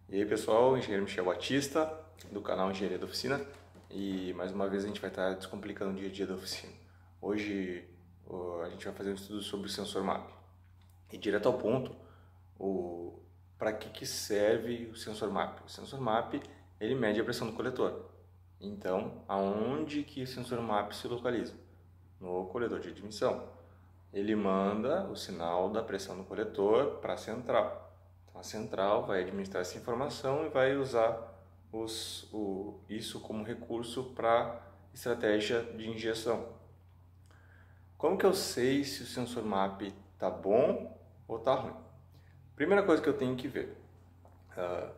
E aí pessoal, engenheiro Michel Batista, do canal Engenharia da Oficina, e mais uma vez a gente vai estar descomplicando o dia a dia da oficina. Hoje a gente vai fazer um estudo sobre o sensor MAP. E direto ao ponto, para que serve o sensor MAP? O sensor MAP ele mede a pressão do coletor. Então, aonde que o sensor MAP se localiza? No coletor de admissão. Ele manda o sinal da pressão do coletor para a central. Então, a central vai administrar essa informação e vai usar isso como recurso para estratégia de injeção. Como que eu sei se o sensor MAP está bom ou está ruim? Primeira coisa que eu tenho que ver,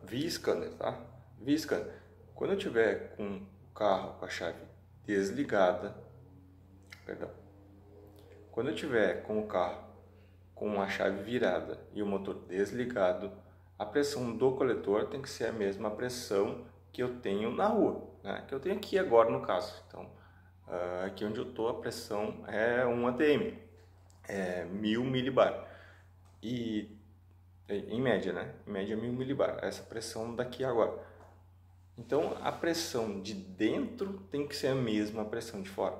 via scanner, tá? Via scanner. Quando eu tiver com o carro com a chave desligada, quando eu tiver com o carro com a chave virada e o motor desligado, a pressão do coletor tem que ser a mesma pressão que eu tenho na rua, né? Que eu tenho aqui agora no caso. Então, aqui onde eu estou a pressão é 1 atm, é 1000 milibar. E em média, né? Em média 1000 milibar, essa pressão daqui agora. Então, a pressão de dentro tem que ser a mesma pressão de fora.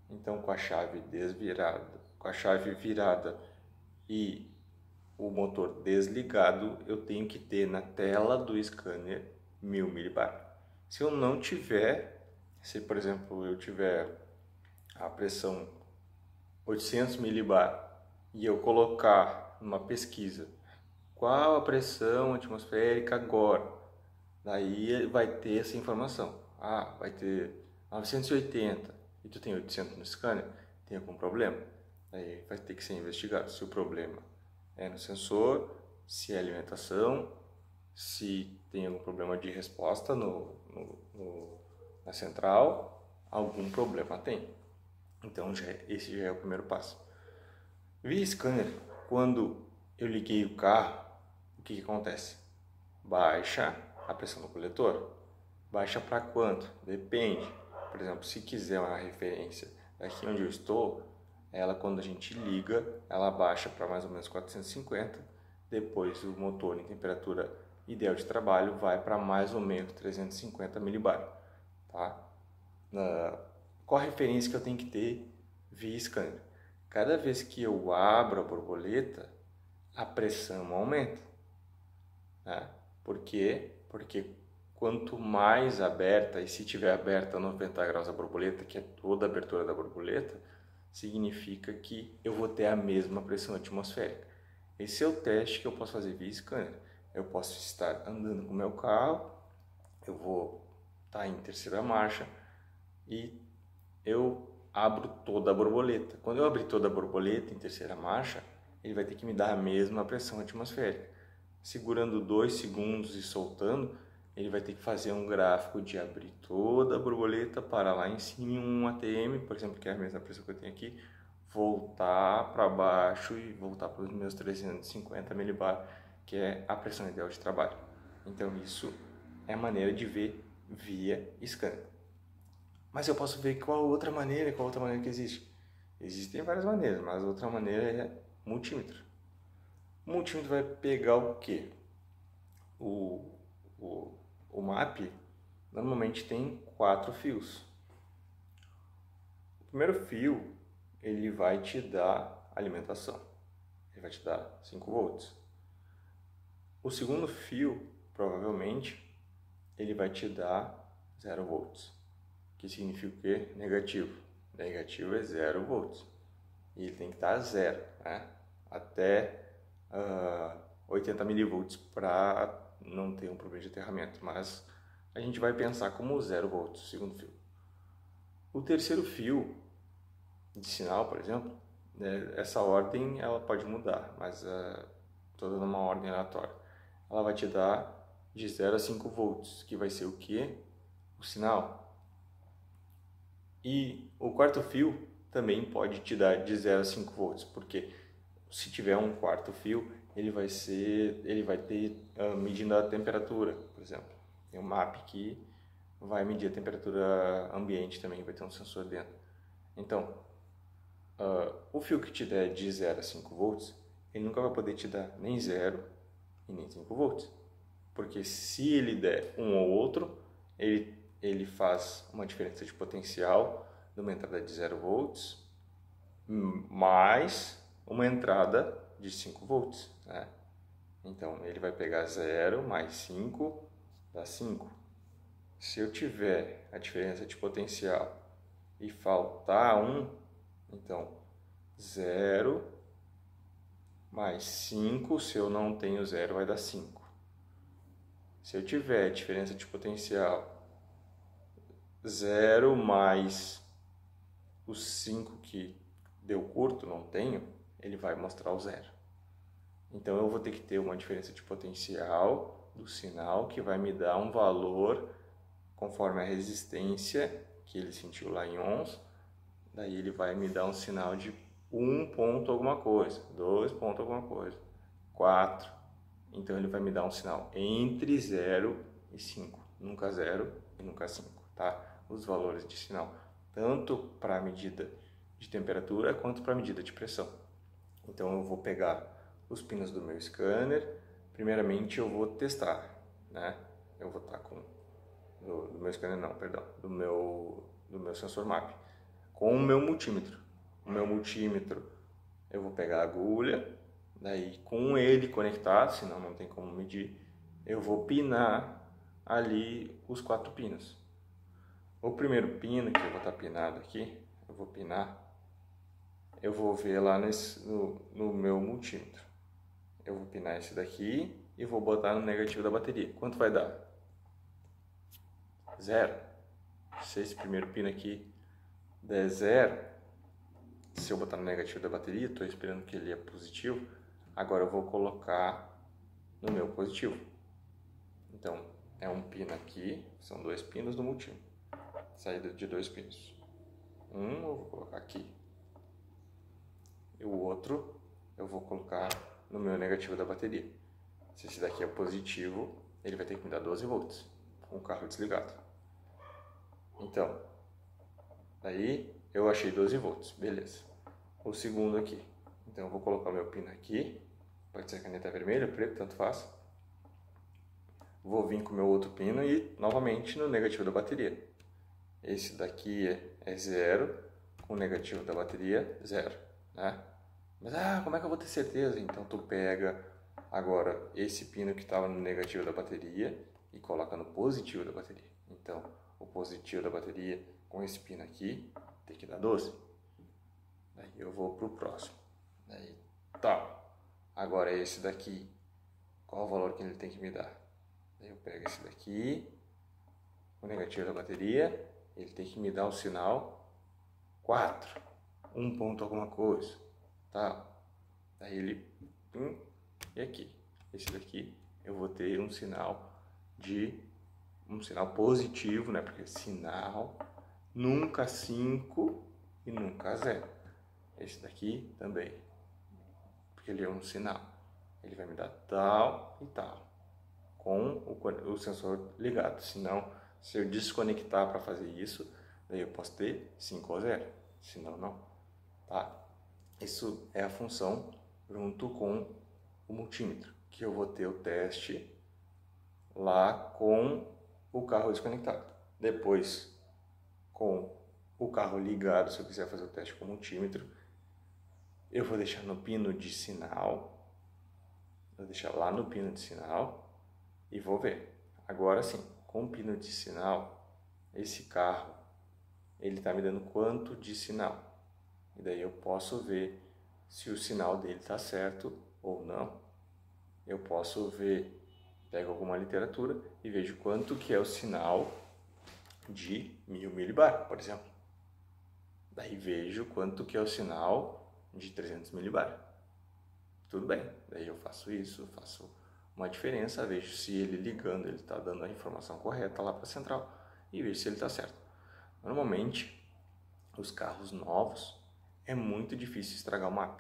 Então, com a chave desvirada, com a chave virada e o motor desligado, eu tenho que ter na tela do scanner 1000 milibar. Se eu não tiver, se por exemplo eu tiver a pressão 800 milibar e eu colocar numa pesquisa qual a pressão atmosférica agora, daí vai ter essa informação. Vai ter 980 e tu tem 800 no scanner, tem algum problema? Aí vai ter que ser investigado se o problema é no sensor, se é alimentação, se tem algum problema de resposta na central, algum problema tem. Então esse já é o primeiro passo. Via scanner, quando eu liguei o carro, o que acontece? Baixa a pressão do coletor. Baixa para quanto? Depende. Por exemplo, se quiser uma referência aqui onde eu estou, ela quando a gente liga, ela baixa para mais ou menos 450, depois o motor em temperatura ideal de trabalho vai para mais ou menos 350 milibar, tá? Qual a referência que eu tenho que ter via scanner? Cada vez que eu abro a borboleta, a pressão aumenta, né? Por quê? Porque quanto mais aberta, e se tiver aberta a 90 graus a borboleta, que é toda a abertura da borboleta, significa que eu vou ter a mesma pressão atmosférica. Esse é o teste que eu posso fazer via scanner. Eu posso estar andando com o meu carro, eu vou estar em terceira marcha e eu abro toda a borboleta. Quando eu abrir toda a borboleta em terceira marcha, ele vai ter que me dar a mesma pressão atmosférica. Segurando 2 segundos e soltando, ele vai ter que fazer um gráfico de abrir toda a borboleta, para lá em cima em 1 atm, por exemplo, que é a mesma pressão que eu tenho aqui, voltar para baixo e voltar para os meus 350 milibar, que é a pressão ideal de trabalho. Então isso é a maneira de ver via scanner. Mas eu posso ver qual outra maneira que existe. Existem várias maneiras, mas a outra maneira é multímetro. O multímetro vai pegar o quê? O MAP normalmente tem 4 fios. O primeiro fio ele vai te dar alimentação, ele vai te dar 5 volts. O segundo fio, provavelmente, ele vai te dar 0 volts, que significa o quê? Negativo. Negativo é 0 volts. E ele tem que estar a 0, né? Até 80 milivolts para não ter um problema de aterramento, mas a gente vai pensar como 0 volts, o segundo fio. O terceiro fio de sinal, por exemplo, né, essa ordem ela pode mudar, mas toda numa ordem aleatória. Ela vai te dar de 0 a 5 volts, que vai ser o que? O sinal. E o quarto fio também pode te dar de 0 a 5 volts, porque se tiver um quarto fio, ele vai ter medindo a temperatura, por exemplo. Tem um MAP que vai medir a temperatura ambiente também, vai ter um sensor dentro. Então, o fio que te der de 0 a 5 volts, ele nunca vai poder te dar nem 0 e nem 5 volts. porque se ele der um ou outro, ele faz uma diferença de potencial de uma entrada de 0 volts mais uma entrada de 5 volts, né? Então, ele vai pegar 0 mais 5 dá 5. Se eu tiver a diferença de potencial e faltar 1, então 0 mais 5, se eu não tenho 0, vai dar 5. Se eu tiver a diferença de potencial 0 mais os 5 que deu curto, não tenho, ele vai mostrar o 0. Então eu vou ter que ter uma diferença de potencial do sinal que vai me dar um valor conforme a resistência que ele sentiu lá em ohms. Daí ele vai me dar um sinal de 1 ponto alguma coisa, 2 ponto alguma coisa, 4. Então ele vai me dar um sinal entre 0 e 5, nunca 0 e nunca 5, tá? Os valores de sinal, tanto para a medida de temperatura quanto para a medida de pressão. Então eu vou pegar os pinos do meu scanner. Primeiramente eu vou testar, né? Eu vou estar com do meu scanner não, perdão, do meu sensor MAP com o meu multímetro. O meu multímetro eu vou pegar a agulha, daí com ele conectado, senão não tem como medir, eu vou pinar ali os 4 pinos. O primeiro pino que eu vou estar pinado aqui, eu vou pinar, eu vou ver lá no meu multímetro. Eu vou pinar esse daqui e vou botar no negativo da bateria. Quanto vai dar? 0. Se esse primeiro pino aqui der 0, se eu botar no negativo da bateria, estou esperando que ele é positivo, agora eu vou colocar no meu positivo. Então, é um pino aqui, são 2 pinos no multímetro. Saída de 2 pinos. Um eu vou colocar aqui. E o outro eu vou colocar no meu negativo da bateria. Se esse daqui é positivo, ele vai ter que me dar 12 volts com o carro desligado. Então, aí eu achei 12 volts, beleza. O segundo aqui, então eu vou colocar o meu pino aqui, pode ser caneta vermelha, preto, tanto faz. Vou vir com o meu outro pino e novamente no negativo da bateria. Esse daqui é 0, com o negativo da bateria 0, né? Mas como é que eu vou ter certeza? Então tu pega agora esse pino que estava no negativo da bateria e coloca no positivo da bateria. Então o positivo da bateria com esse pino aqui tem que dar 12. Daí eu vou pro próximo. Daí tá. Agora esse daqui, qual o valor que ele tem que me dar? Daí eu pego esse daqui, o negativo da bateria, ele tem que me dar o sinal 4, 1 ponto alguma coisa. Tá? Daí ele e aqui, esse daqui eu vou ter um sinal positivo, né? Porque sinal nunca 5 e nunca 0. Esse daqui também, porque ele é um sinal, ele vai me dar tal e tal com o sensor ligado. Senão, se eu desconectar para fazer isso, daí eu posso ter 5 ou 0, senão não, tá? Isso é a função junto com o multímetro, que eu vou ter o teste lá com o carro desconectado. Depois, com o carro ligado, se eu quiser fazer o teste com o multímetro, eu vou deixar no pino de sinal, vou deixar lá no pino de sinal e vou ver. Agora sim, com o pino de sinal, esse carro, ele está me dando quanto de sinal? E daí eu posso ver se o sinal dele está certo ou não. Eu posso ver, pego alguma literatura e vejo quanto que é o sinal de 1000 milibar, por exemplo. Daí vejo quanto que é o sinal de 300 milibar. Tudo bem, daí eu faço isso, faço uma diferença, vejo se ele ligando, ele está dando a informação correta lá para a central e vejo se ele está certo. Normalmente, os carros novos, é muito difícil estragar o MAP.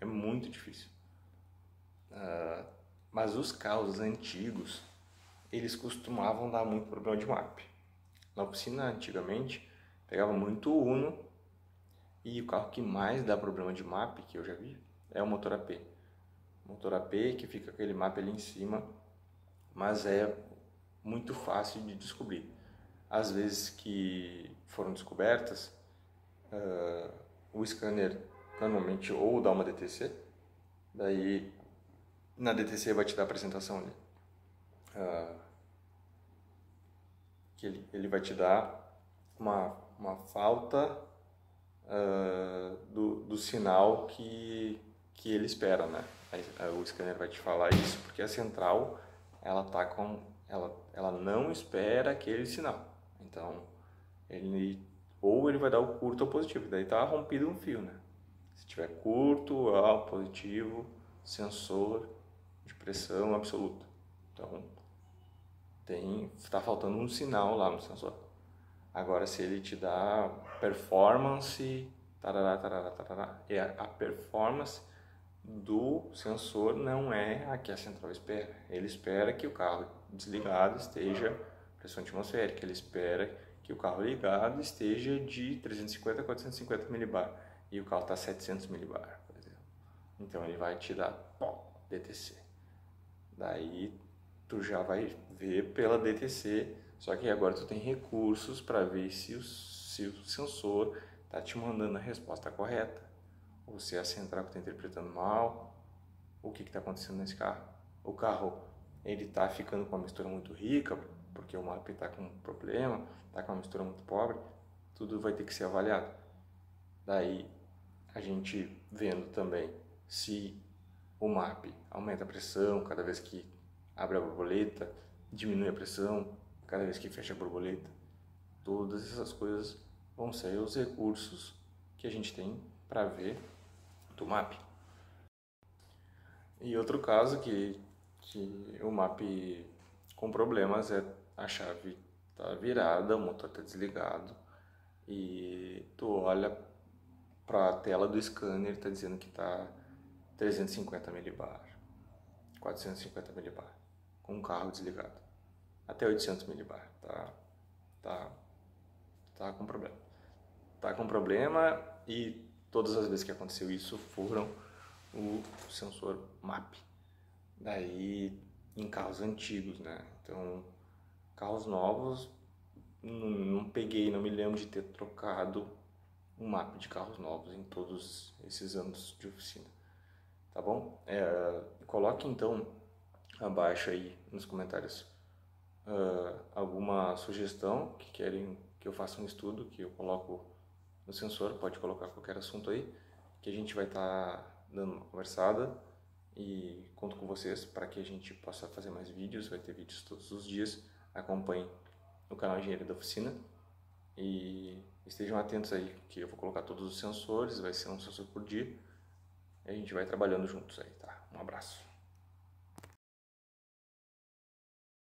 É muito difícil. Mas os carros antigos, eles costumavam dar muito problema de MAP. Na oficina, antigamente, pegava muito Uno e o carro que mais dá problema de MAP, que eu já vi, é o motor AP. Motor AP que fica aquele MAP ali em cima mas é muito fácil de descobrir. Às vezes que foram descobertas, o scanner normalmente ou dá uma DTC, daí na DTC vai te dar a apresentação ali, que ele vai te dar uma falta do sinal que ele espera, né? O scanner vai te falar isso porque a central ela não espera aquele sinal. Então ele vai dar o curto ou positivo, daí tá rompido um fio, né? Se tiver curto, positivo, sensor de pressão absoluta. Então tá faltando um sinal lá no sensor. Agora, se ele te dá performance, tarará, tarará, tarará, a performance do sensor não é a que a central espera. Ele espera que o carro desligado esteja pressão atmosférica, ele espera que o carro ligado esteja de 350 a 450 milibar e o carro está 700 milibar, por exemplo. Então ele vai te dar DTC. Daí tu já vai ver pela DTC, só que agora tu tem recursos para ver se o sensor está te mandando a resposta correta, ou se a central está interpretando mal, o que está acontecendo nesse carro. O carro ele está ficando com uma mistura muito rica, porque o MAP está com um problema, está com uma mistura muito pobre, tudo vai ter que ser avaliado. Daí a gente vendo também se o MAP aumenta a pressão cada vez que abre a borboleta, diminui a pressão cada vez que fecha a borboleta. Todas essas coisas vão ser os recursos que a gente tem para ver do MAP. E outro caso que o MAP com problemas é a chave tá virada, o motor tá desligado e tu olha para a tela do scanner, tá dizendo que tá 350 milibar, 450 milibar, com o carro desligado, até 800 milibar, tá com problema. Tá com problema e todas as vezes que aconteceu isso foram o sensor MAP. Daí em carros antigos, né? Então, carros novos, não peguei, não me lembro de ter trocado um MAP de carros novos em todos esses anos de oficina. Tá bom? Coloque então abaixo aí nos comentários alguma sugestão que querem que eu faça um estudo, que eu coloco no sensor, pode colocar qualquer assunto aí, que a gente vai estar dando uma conversada e conto com vocês para que a gente possa fazer mais vídeos, vai ter vídeos todos os dias, acompanhem no canal Engenharia da Oficina e estejam atentos aí, que eu vou colocar todos os sensores, vai ser um sensor por dia e a gente vai trabalhando juntos aí, tá? Um abraço.